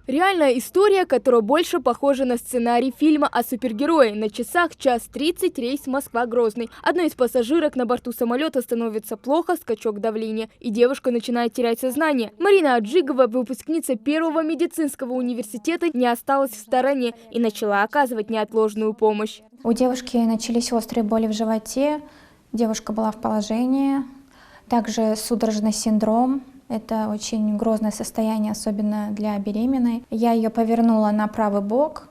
Реальная история, которая больше похожа на сценарий фильма о супергерое. На часах 1:30 рейс Москва-Грозный. Одной из пассажирок на борту самолета становится плохо, скачок давления, и девушка начинает терять сознание. Марина Аджигова, выпускница Первого медицинского университета, не осталась в стороне и начала оказывать неотложную помощь. У девушки начались острые боли в животе, девушка была в положении, также судорожный синдром. Это очень грозное состояние, особенно для беременной. Я ее повернула на правый бок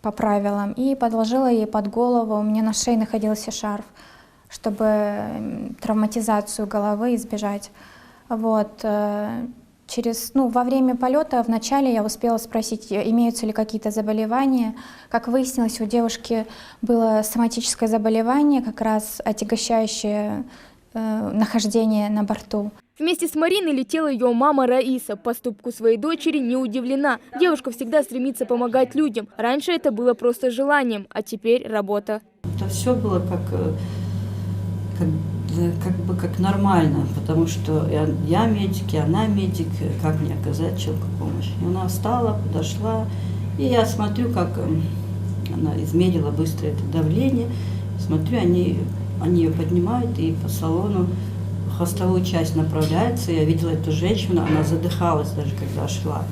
по правилам и подложила ей под голову. У меня на шее находился шарф, чтобы травматизацию головы избежать. Вот. Во время полета вначале я успела спросить, имеются ли какие-то заболевания. Как выяснилось, у девушки было соматическое заболевание, как раз отягощающее нахождение на борту. Вместе с Мариной летела ее мама Раиса. Поступку своей дочери не удивлена. Девушка всегда стремится помогать людям. Раньше это было просто желанием, а теперь работа. Это все было как нормально, потому что я медик, и она медик, как мне оказать человеку помощь. И она встала, подошла, и я смотрю, как она измерила быстро это давление. Смотрю, они ее поднимают, и по салону в хвостовую часть направляется. Я видела эту женщину, она задыхалась даже, когда шла.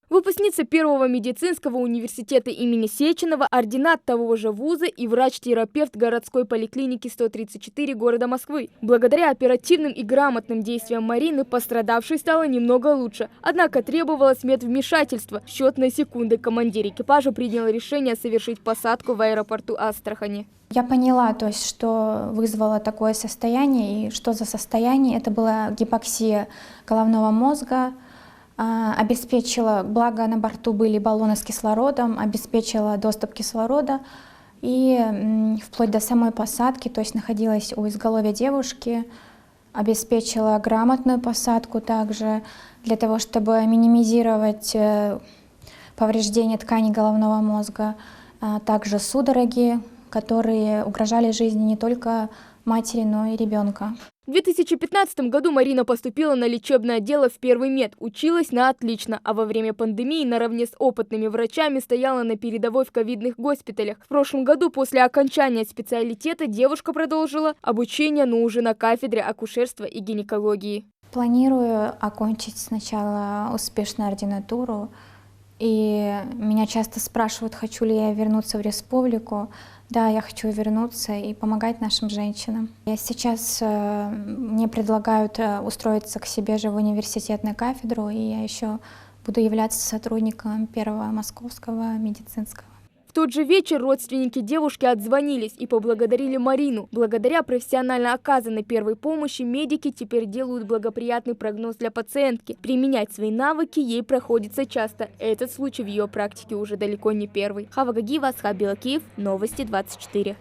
Выпускница Первого медицинского университета имени Сеченова, ординат того же вуза и врач-терапевт городской поликлиники 134 города Москвы. Благодаря оперативным и грамотным действиям Марины пострадавшей стало немного лучше. Однако требовалось медвмешательство. В счетные секунды командир экипажа принял решение совершить посадку в аэропорту Астрахани. Я поняла, что вызвало такое состояние и что за состояние. Это была гипоксия головного мозга. Обеспечила, благо на борту были баллоны с кислородом, обеспечила доступ кислорода и вплоть до самой посадки, то есть находилась у изголовья девушки, обеспечила грамотную посадку также для того, чтобы минимизировать повреждения тканей головного мозга, также судороги, которые угрожали жизни не только матери, но и ребенка. В 2015 году Марина поступила на лечебное отдел в Первый мед, училась на отлично, а во время пандемии наравне с опытными врачами стояла на передовой в ковидных госпиталях. В прошлом году после окончания специалитета девушка продолжила обучение, но уже на кафедре акушерства и гинекологии. Планирую окончить сначала успешно ординатуру. И меня часто спрашивают, хочу ли я вернуться в республику. Да, я хочу вернуться и помогать нашим женщинам. Сейчас мне предлагают устроиться к себе же в университет на кафедру, и я еще буду являться сотрудником Первого московского медицинского. В тот же вечер родственники девушки отзвонились и поблагодарили Марину. Благодаря профессионально оказанной первой помощи медики теперь делают благоприятный прогноз для пациентки. Применять свои навыки ей приходится часто. Этот случай в ее практике уже далеко не первый. Хава Гагиева, Асхат Белакиев, Новости 24.